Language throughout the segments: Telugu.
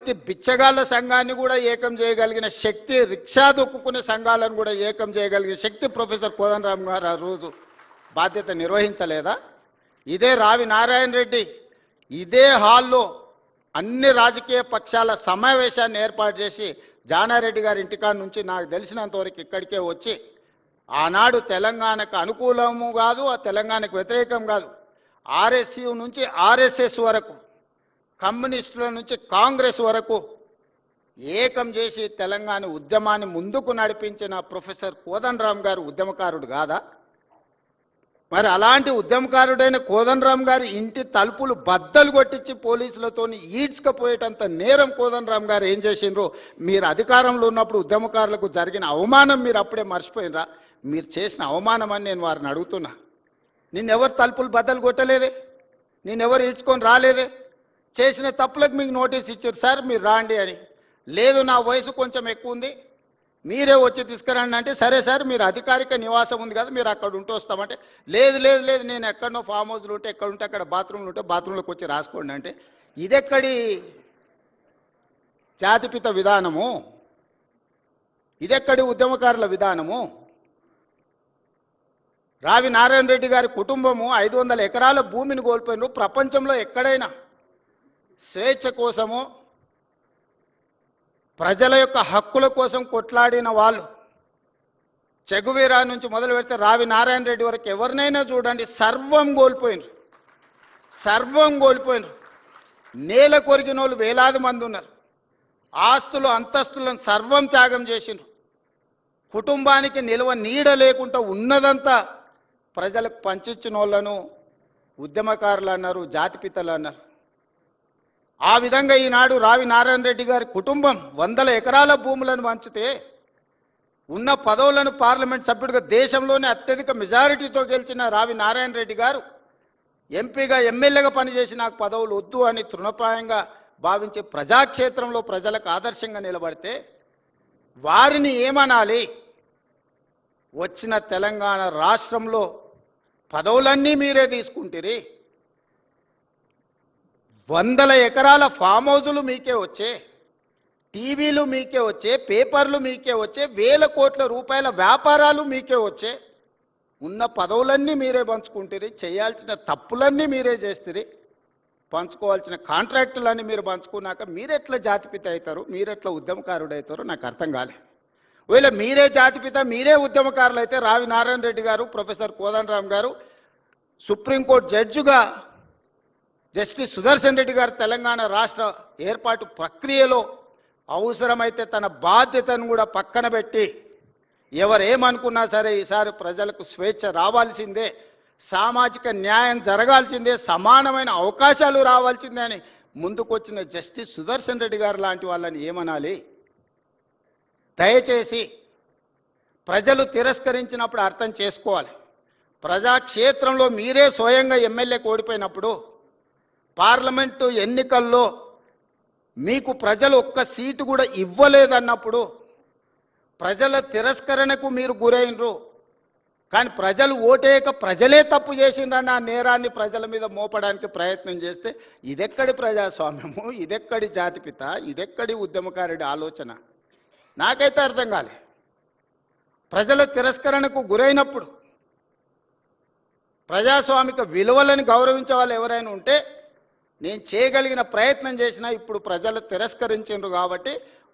బిచ్చగాళ్ళ సంఘాన్ని కూడా ఏకం చేయగలిగిన శక్తి, రిక్షా దొక్కుకునే సంఘాలను కూడా ఏకం చేయగలిగిన శక్తి ప్రొఫెసర్ కోదండరామ్ గారు ఆ రోజు బాధ్యత నిర్వహించలేదా? ఇదే రావి నారాయణ రెడ్డి ఇదే హాల్లో అన్ని రాజకీయ పక్షాల సమావేశాన్ని ఏర్పాటు చేసి జానారెడ్డి గారి ఇంటికాడ నుంచి నాకు తెలిసినంత వరకు ఇక్కడికే వచ్చి ఆనాడు తెలంగాణకు అనుకూలము కాదు, ఆ తెలంగాణకు వ్యతిరేకం కాదు, ఆర్ఎస్యు నుంచి ఆర్ఎస్ఎస్ వరకు, కమ్యూనిస్టుల నుంచి కాంగ్రెస్ వరకు ఏకం చేసి తెలంగాణ ఉద్యమాన్ని ముందుకు నడిపించిన ప్రొఫెసర్ కోదండరామ్ గారు ఉద్యమకారుడు కాదా? మరి అలాంటి ఉద్యమకారుడైన కోదండరామ్ గారి ఇంటి తలుపులు బద్దలు కొట్టించి పోలీసులతో ఈడ్చుకపోయేటంత నేరం కోదండరామ్ గారు ఏం చేసిండ్రో మీరు అధికారంలో ఉన్నప్పుడు ఉద్యమకారులకు జరిగిన అవమానం మీరు అప్పుడే మర్చిపోయినరా? మీరు చేసిన అవమానం అని నేను వారిని అడుగుతున్నా. నిన్నెవరు తలుపులు బద్దలు కొట్టలేదే, నిన్నెవరు ఈడ్చుకొని రాలేదే, చేసిన తప్పులకు మీకు నోటీస్ ఇచ్చారు సార్ మీరు రాండి అని. లేదు నా వయసు కొంచెం ఎక్కువ ఉంది మీరే వచ్చి తీసుకురండి అంటే, సరే సార్ మీరు అధికారిక నివాసం ఉంది కదా మీరు అక్కడ ఉంటూ వస్తామంటే, లేదు లేదు లేదు నేను ఎక్కడనో ఫామ్ హౌస్లు ఉంటే ఎక్కడ ఉంటే అక్కడ బాత్రూమ్లు ఉంటే బాత్రూంలోకి వచ్చి రాసుకోండి అంటే, ఇదెక్కడి జాతిపిత విధానము? ఇదెక్కడి ఉద్యమకారుల విధానము? రావి నారాయణ రెడ్డి గారి కుటుంబము 500 ఎకరాల భూమిని కోల్పోయినారు. ప్రపంచంలో ఎక్కడైనా స్వేచ్ఛ కోసము ప్రజల యొక్క హక్కుల కోసం కొట్లాడిన వాళ్ళు, చెగువీరా నుంచి మొదలు పెడితే రావి నారాయణ రెడ్డి వరకు ఎవరినైనా చూడండి, సర్వం కోల్పోయినారు, సర్వం కోల్పోయినారు. నేల కొరిగిన వాళ్ళు వేలాది మంది ఉన్నారు. ఆస్తులు అంతస్తులను సర్వం త్యాగం చేసినారు. కుటుంబానికి నిల్వ నీడ లేకుండా ఉన్నదంతా ప్రజలకు పంచిచ్చిన వాళ్ళను ఉద్యమకారులు అన్నారు, జాతిపితలు అన్నారు. ఆ విధంగా ఈనాడు రావి నారాయణ రెడ్డి గారి కుటుంబం 100 ఎకరాల భూములను పంచితే ఉన్న పదవులను పార్లమెంట్ సభ్యుడిగా దేశంలోనే అత్యధిక మెజారిటీతో గెలిచిన రావి నారాయణ రెడ్డి గారు ఎంపీగా ఎమ్మెల్యేగా పనిచేసి నాకు పదవులు వద్దు అని తృణప్రాయంగా భావించే ప్రజాక్షేత్రంలో ప్రజలకు ఆదర్శంగా నిలబడితే వారిని ఏమనాలి? వచ్చిన తెలంగాణ రాష్ట్రంలో పదవులన్నీ మీరే తీసుకుంటారు. 100 ఎకరాల ఫామ్ హౌజులు మీకే వచ్చే, టీవీలు మీకే వచ్చే, పేపర్లు మీకే వచ్చే, వేల కోట్ల రూపాయల వ్యాపారాలు మీకే వచ్చే, ఉన్న పదవులన్నీ మీరే పంచుకుంటారు, చేయాల్సిన తప్పులన్నీ మీరే చేస్తారు, పంచుకోవాల్సిన కాంట్రాక్టులన్నీ మీరు పంచుకున్నాక మీరెట్లా జాతిపిత అవుతారు, మీరెట్లా ఉద్యమకారుడు అవుతారో నాకు అర్థం కాలే. ఒకవేళ మీరే జాతిపిత మీరే ఉద్యమకారులు అయితే రావి నారాయణ రెడ్డి గారు, ప్రొఫెసర్ కోదండరామ్ గారు సుప్రీంకోర్టు జడ్జిగా జస్టిస్ సుదర్శన్ రెడ్డి గారు తెలంగాణ రాష్ట్ర ఏర్పాటు ప్రక్రియలో అవసరమైతే తన బాధ్యతను కూడా పక్కన పెట్టి ఎవరేమనుకున్నా సరే ఈసారి ప్రజలకు స్వేచ్ఛ రావాల్సిందే, సామాజిక న్యాయం జరగాల్సిందే, సమానమైన అవకాశాలు రావాల్సిందే అని ముందుకొచ్చిన జస్టిస్ సుదర్శన్ రెడ్డి గారు లాంటి వాళ్ళని ఏమనాలి? దయచేసి ప్రజలు తిరస్కరించినప్పుడు అర్థం చేసుకోవాలి. ప్రజాక్షేత్రంలో మీరే స్వయంగా ఎమ్మెల్యేకి ఓడిపోయినప్పుడు, పార్లమెంటు ఎన్నికల్లో మీకు ప్రజలు ఒక్క సీటు కూడా ఇవ్వలేదన్నప్పుడు, ప్రజల తిరస్కరణకు మీరు గురైనరు. కానీ ప్రజలు ఓటేయక ప్రజలే తప్పు చేసిందన్న ఆ నేరాన్ని ప్రజల మీద మోపడానికి ప్రయత్నం చేస్తే ఇదెక్కడి ప్రజాస్వామ్యము, ఇదెక్కడి జాతిపిత, ఇదెక్కడి ఉద్యమకారుడి ఆలోచన? నాకైతే అర్థం కాలే. ప్రజల తిరస్కరణకు గురైనప్పుడు ప్రజాస్వామిక విలువలను గౌరవించే వాళ్ళు ఎవరైనా ఉంటే నేను చేయగలిగిన ప్రయత్నం చేసినా, ఇప్పుడు ప్రజలు తిరస్కరించారు కాబట్టి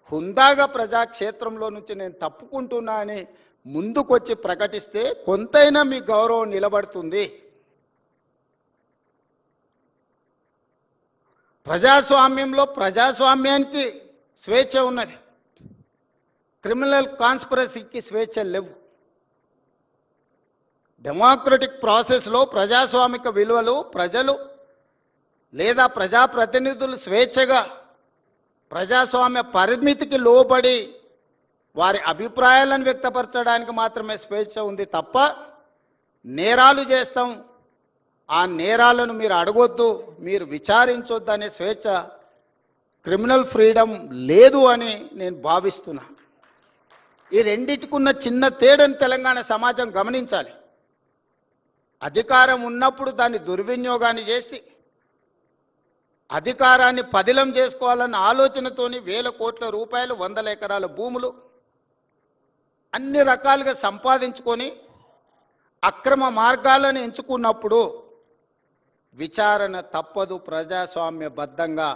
హుందాగా ప్రజాక్షేత్రంలో నుంచి నేను తప్పుకుంటున్నా అని ముందుకొచ్చి ప్రకటిస్తే కొంతైనా మీ గౌరవం నిలబడుతుంది. ప్రజాస్వామ్యంలో ప్రజాస్వామ్యానికి స్వేచ్ఛ ఉన్నది, క్రిమినల్ కాన్స్పిరసీకి స్వేచ్ఛ లేవు. డెమోక్రటిక్ ప్రాసెస్లో ప్రజాస్వామిక విలువలు ప్రజలు లేదా ప్రజాప్రతినిధులు స్వేచ్ఛగా ప్రజాస్వామ్య పరిమితికి లోబడి వారి అభిప్రాయాలను వ్యక్తపరచడానికి మాత్రమే స్వేచ్ఛ ఉంది తప్ప నేరాలు చేస్తాం, ఆ నేరాలను మీరు అడగొద్దు, మీరు విచారించొద్దు అనే స్వేచ్ఛ, క్రిమినల్ ఫ్రీడమ్ లేదు అని నేను భావిస్తున్నా. ఈ రెండిటికున్న చిన్న తేడాను తెలంగాణ సమాజం గమనించాలి. అధికారం ఉన్నప్పుడు దాన్ని దుర్వినియోగాన్ని చేసి అధికారాన్ని పదిలం చేసుకోవాలన్న ఆలోచనతోని వేల కోట్ల రూపాయలు, వందల ఎకరాల భూములు అన్ని రకాలుగా సంపాదించుకొని అక్రమ మార్గాలను ఎంచుకున్నప్పుడు విచారణ తప్పదు. ప్రజాస్వామ్యబద్ధంగా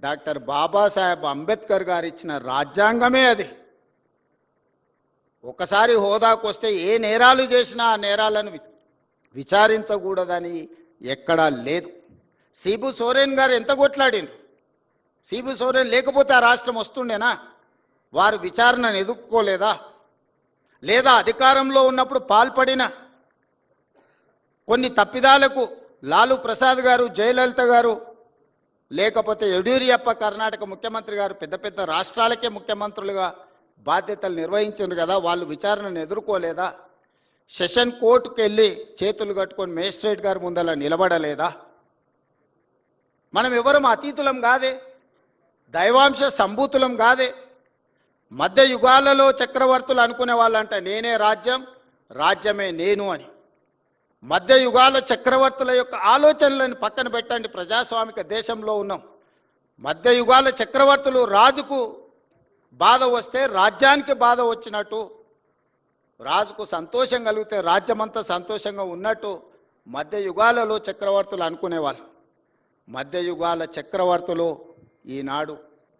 డాక్టర్ బాబాసాహెబ్ అంబేద్కర్ గారు ఇచ్చిన రాజ్యాంగమే అది. ఒకసారి హోదాకు వస్తే ఏ నేరాలు చేసినా ఆ నేరాలను విచారించకూడదని ఎక్కడా లేదు. సిబు సోరెన్ గారు ఎంత కొట్లాడిండ్రు. సిబు సోరెన్ లేకపోతే ఆ రాష్ట్రం వస్తుండేనా? వారు విచారణను ఎదుర్కోలేదా? లేదా అధికారంలో ఉన్నప్పుడు పాల్పడిన కొన్ని తప్పిదాలకు లాలు ప్రసాద్ గారు, జయలలిత గారు, లేకపోతే యడ్యూరప్ప కర్ణాటక ముఖ్యమంత్రి గారు పెద్ద పెద్ద రాష్ట్రాలకే ముఖ్యమంత్రులుగా బాధ్యతలు నిర్వహించారు కదా, వాళ్ళు విచారణను ఎదుర్కోలేదా? సెషన్ కోర్టుకు వెళ్ళి చేతులు కట్టుకొని మేజిస్ట్రేట్ గారి ముందలా నిలబడలేదా? మనం ఎవరం అతీతులం కాదే, దైవాంశ సంభూతులం కాదే. మధ్య యుగాలలో చక్రవర్తులు అనుకునే వాళ్ళంట నేనే రాజ్యం, రాజ్యమే నేను అని. మధ్య యుగాల చక్రవర్తుల యొక్క ఆలోచనలను పక్కన పెట్టండి. ప్రజాస్వామిక దేశంలో ఉన్నాం. మధ్య యుగాల చక్రవర్తులు రాజుకు బాధ వస్తే రాజ్యానికి బాధ వచ్చినట్టు, రాజుకు సంతోషం కలిగితే రాజ్యమంతా సంతోషంగా ఉన్నట్టు మధ్య యుగాలలో చక్రవర్తులు అనుకునేవాళ్ళు. మధ్య యుగాల చక్రవర్తులు ఈనాడు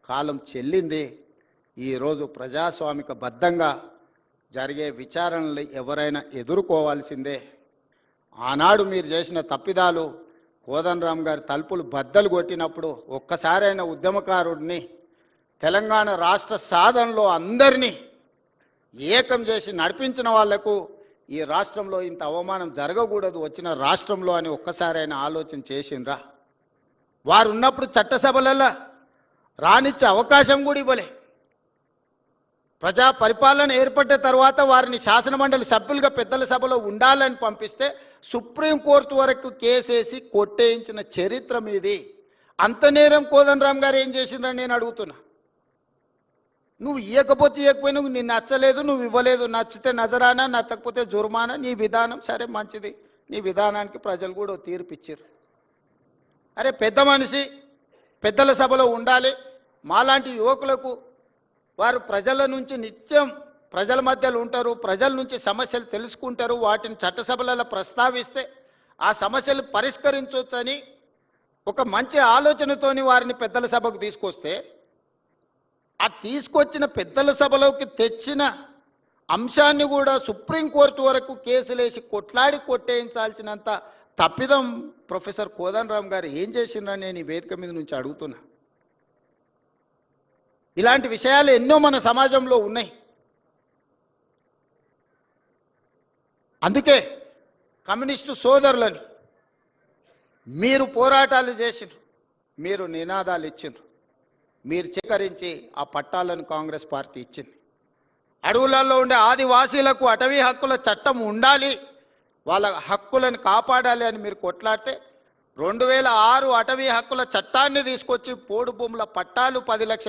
కాలం చెల్లింది. ఈరోజు ప్రజాస్వామిక బద్ధంగా జరిగే విచారణలు ఎవరైనా ఎదుర్కోవాల్సిందే. ఆనాడు మీరు చేసిన తప్పిదాలు, కోదండరామ్ గారి తలుపులు బద్దలు కొట్టినప్పుడు ఒక్కసారైన ఉద్యమకారుడిని, తెలంగాణ రాష్ట్ర సాధనలో అందరినీ ఏకం చేసి నడిపించిన వాళ్లకు ఈ రాష్ట్రంలో ఇంత అవమానం జరగకూడదు వచ్చిన రాష్ట్రంలో అని ఒక్కసారైనా ఆలోచన చేసిండ్రా? వారు ఉన్నప్పుడు చట్టసభలలో రానిచ్చే అవకాశం కూడా ఇవ్వలే. ప్రజా పరిపాలన ఏర్పడ్డ తర్వాత వారిని శాసనమండలి సభ్యులుగా పెద్దల సభలో ఉండాలని పంపిస్తే సుప్రీంకోర్టు వరకు కేసేసి కొట్టేయించిన చరిత్ర మీది. అంత నేరం కోదండరామ్ గారు ఏం చేసిండ్రని నేను అడుగుతున్నా. నువ్వు ఇవ్వకపోతే ఇవ్వకపోయినా నీ నచ్చలేదు, నువ్వు ఇవ్వలేదు. నచ్చితే నజరానా, నచ్చకపోతే జుర్మానా. నీ విధానం సరే మంచిది, నీ విధానానికి ప్రజలు కూడా తీర్పు ఇచ్చారు. అరే పెద్ద మనిషి పెద్దల సభలో ఉండాలి. మాలాంటి యువకులకు వారు ప్రజల నుంచి నిత్యం ప్రజల మధ్యలో ఉంటారు, ప్రజల నుంచి సమస్యలు తెలుసుకుంటారు, వాటిని చట్టసభలలో ప్రస్తావిస్తే ఆ సమస్యలు పరిష్కరించవచ్చని ఒక మంచి ఆలోచనతోని వారిని పెద్దల సభకు తీసుకొస్తే, ఆ తీసుకొచ్చిన పెద్దల సభలోకి తెచ్చిన అంశాన్ని కూడా సుప్రీంకోర్టు వరకు కేసులేసి కొట్లాడి కొట్టేయించాల్సినంత తప్పిదం ప్రొఫెసర్ కోదండరామ్ గారు ఏం చేసిండ్రని నేను ఈ వేదిక మీద నుంచి అడుగుతున్నా. ఇలాంటి విషయాలు ఎన్నో మన సమాజంలో ఉన్నాయి. అందుకే కమ్యూనిస్టు సోదరులని మీరు పోరాటాలు చేసిండ్రు, మీరు నినాదాలు ఇచ్చిండ్రు, మీరు చేకరించి ఆ పట్టాలను కాంగ్రెస్ పార్టీ ఇచ్చింది. అడవులలో ఉండే ఆదివాసీలకు అటవీ హక్కుల చట్టం ఉండాలి, వాళ్ళ హక్కులను కాపాడాలి అని మీరు కొట్లాడితే 2006 అటవీ హక్కుల చట్టాన్ని తీసుకొచ్చి పోడు భూముల పట్టాలు 10 లక్షల